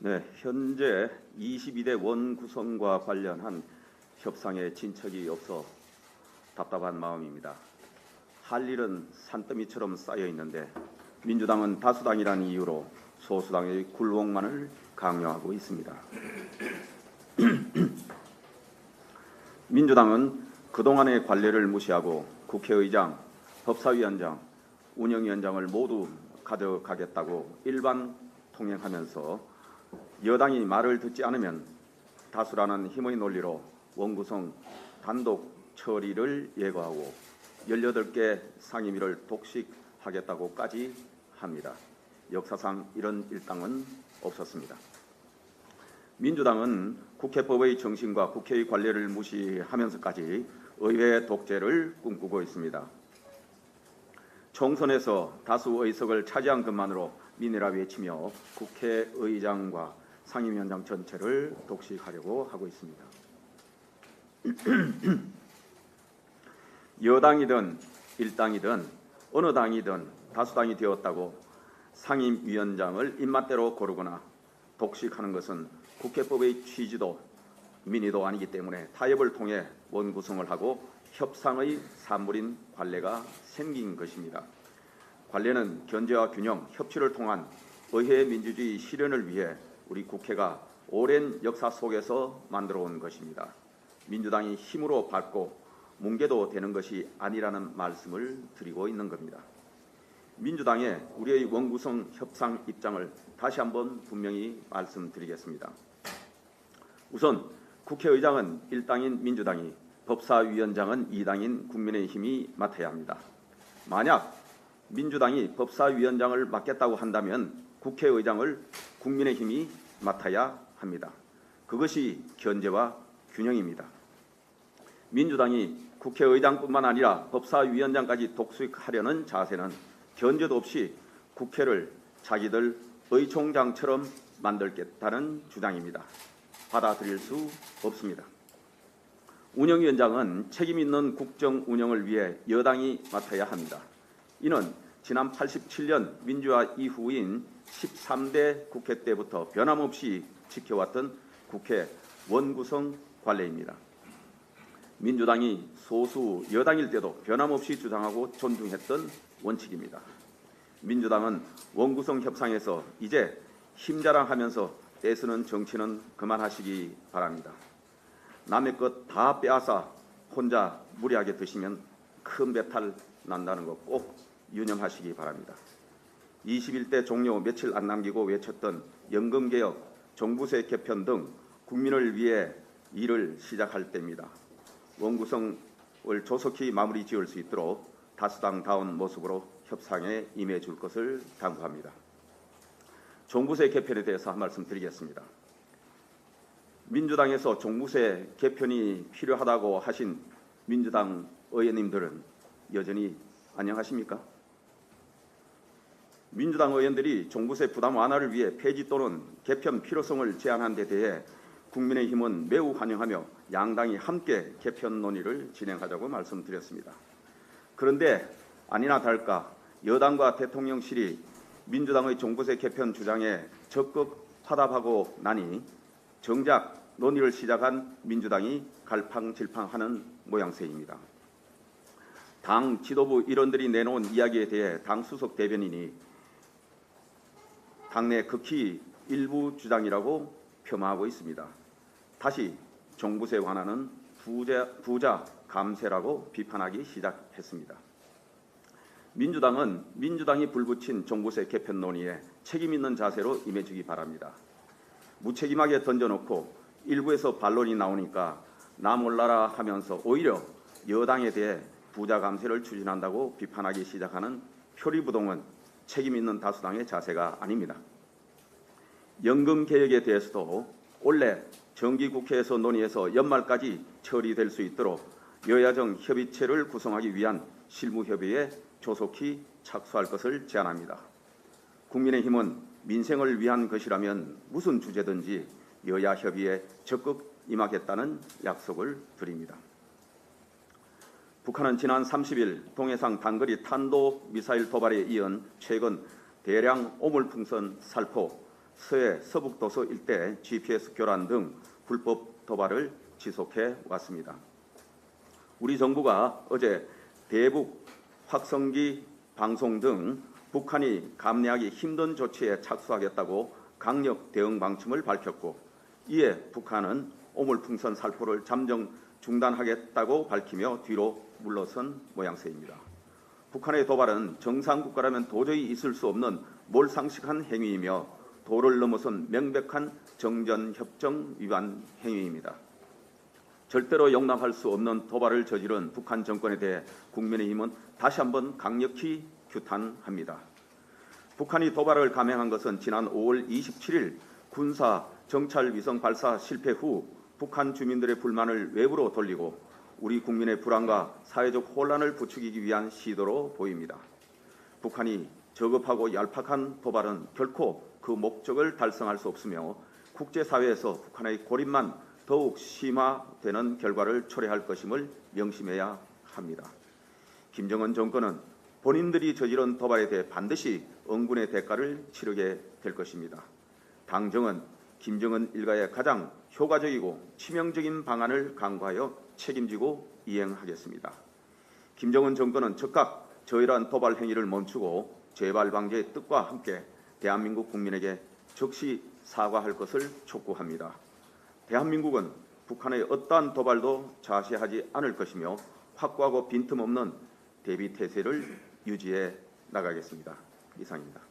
네, 현재 22대 원 구성과 관련한 협상에 진척이 없어 답답한 마음입니다. 할 일은 산더미처럼 쌓여 있는데 민주당은 다수당이라는 이유로 소수당의 굴복만을 강요하고 있습니다. 민주당은 그동안의 관례를 무시하고 국회의장, 법사위원장, 운영위원장을 모두 가져가겠다고 일반 통행하면서 여당이 말을 듣지 않으면 다수라는 힘의 논리로 원구성 단독 처리를 예고하고 18개 상임위를 독식하겠다고까지 합니다. 역사상 이런 일당은 없었습니다. 민주당은 국회법의 정신과 국회의 관례를 무시하면서까지 의회 독재를 꿈꾸고 있습니다. 총선에서 다수 의석을 차지한 것만으로 민의라 외치며 국회의장과 상임위원장 전체를 독식하려고 하고 있습니다. 여당이든 일당이든 어느 당이든 다수당이 되었다고 상임위원장을 입맛대로 고르거나 독식하는 것은 국회법의 취지도 민의도 아니기 때문에 타협을 통해 원구성을 하고 협상의 산물인 관례가 생긴 것입니다. 관례는 견제와 균형, 협치를 통한 의회 민주주의 실현을 위해 우리 국회가 오랜 역사 속에서 만들어 온 것입니다. 민주당이 힘으로 밟고 뭉개도 되는 것이 아니라는 말씀을 드리고 있는 겁니다. 민주당의 우리의 원구성 협상 입장을 다시 한번 분명히 말씀드리겠습니다. 우선 국회의장은 1당인 민주당이, 법사위원장은 2당인 국민의힘이 맡아야 합니다. 만약 민주당이 법사위원장을 맡겠다고 한다면 국회의장을 국민의힘이 맡아야 합니다. 그것이 견제와 균형입니다. 민주당이 국회의장뿐만 아니라 법사위원장까지 독식하려는 자세는 견제도 없이 국회를 자기들 의총장처럼 만들겠다는 주장입니다. 받아들일 수 없습니다. 운영위원장은 책임 있는 국정 운영을 위해 여당이 맡아야 합니다. 이는 지난 87년 민주화 이후인 13대 국회 때부터 변함없이 지켜왔던 국회 원구성 관례입니다. 민주당이 소수 여당일 때도 변함없이 주장하고 존중했던 원칙입니다. 민주당은 원구성 협상에서 이제 힘자랑하면서 떼쓰는 정치는 그만하시기 바랍니다. 남의 것 다 빼앗아 혼자 무리하게 드시면 큰 배탈 난다는 거 꼭 유념하시기 바랍니다. 21대 종료 며칠 안 남기고 외쳤던 연금개혁, 종부세 개편 등 국민을 위해 일을 시작할 때입니다. 원구성을 조속히 마무리 지을 수 있도록 다수당다운 모습으로 협상에 임해 줄 것을 당부합니다. 종부세 개편에 대해서 한 말씀 드리겠습니다. 민주당에서 종부세 개편이 필요하다고 하신 민주당 의원님들은 여전히 안녕하십니까? 민주당 의원들이 종부세 부담 완화를 위해 폐지 또는 개편 필요성을 제안한 데 대해 국민의힘은 매우 환영하며 양당이 함께 개편 논의를 진행하자고 말씀드렸습니다. 그런데 아니나 다를까 여당과 대통령실이 민주당의 종부세 개편 주장에 적극 화답하고 나니 정작 논의를 시작한 민주당이 갈팡질팡하는 모양새입니다. 당 지도부 일원들이 내놓은 이야기에 대해 당 수석 대변인이 당내 극히 일부 주장이라고 폄하하고 있습니다. 다시 종부세 완화는 부자 감세라고 비판하기 시작했습니다. 민주당은 민주당이 불붙인 종부세 개편 논의에 책임 있는 자세로 임해주기 바랍니다. 무책임하게 던져놓고 일부에서 반론이 나오니까 나 몰라라 하면서 오히려 여당에 대해 부자 감세를 추진한다고 비판하기 시작하는 표리부동은 책임 있는 다수당의 자세가 아닙니다. 연금 개혁에 대해서도 올해 정기국회에서 논의해서 연말까지 처리될 수 있도록 여야정 협의체를 구성하기 위한 실무협의에 조속히 착수할 것을 제안합니다. 국민의힘은 민생을 위한 것이라면 무슨 주제든지 여야 협의에 적극 임하겠다는 약속을 드립니다. 북한은 지난 30일 동해상 단거리 탄도미사일 도발에 이은 최근 대량 오물풍선 살포, 서해 서북도서 일대 GPS 교란 등 불법 도발을 지속해 왔습니다. 우리 정부가 어제 대북 확성기 방송 등 북한이 감내하기 힘든 조치에 착수하겠다고 강력 대응 방침을 밝혔고, 이에 북한은 오물풍선 살포를 잠정 중단하겠다고 밝히며 뒤로 물러선 모양새입니다. 북한의 도발은 정상국가라면 도저히 있을 수 없는 몰상식한 행위이며 도를 넘어선 명백한 정전협정 위반 행위입니다. 절대로 용납할 수 없는 도발을 저지른 북한 정권에 대해 국민의힘은 다시 한번 강력히 규탄합니다. 북한이 도발을 감행한 것은 지난 5월 27일 군사 정찰 위성 발사 실패 후 북한 주민들의 불만을 외부로 돌리고 우리 국민의 불안과 사회적 혼란을 부추기기 위한 시도로 보입니다. 북한이 저급하고 얄팍한 도발은 결코 그 목적을 달성할 수 없으며 국제사회에서 북한의 고립만 더욱 심화되는 결과를 초래할 것임을 명심해야 합니다. 김정은 정권은 본인들이 저지른 도발에 대해 반드시 응분의 대가를 치르게 될 것입니다. 당정은 김정은 일가의 가장 효과적이고 치명적인 방안을 강구하여 책임지고 이행하겠습니다. 김정은 정권은 즉각 저이러한 도발 행위를 멈추고 재발 방지의 뜻과 함께 대한민국 국민에게 즉시 사과할 것을 촉구합니다. 대한민국은 북한의 어떠한 도발도 자시하지 않을 것이며 확고하고 빈틈없는 대비 태세를 유지해 나가겠습니다. 이상입니다.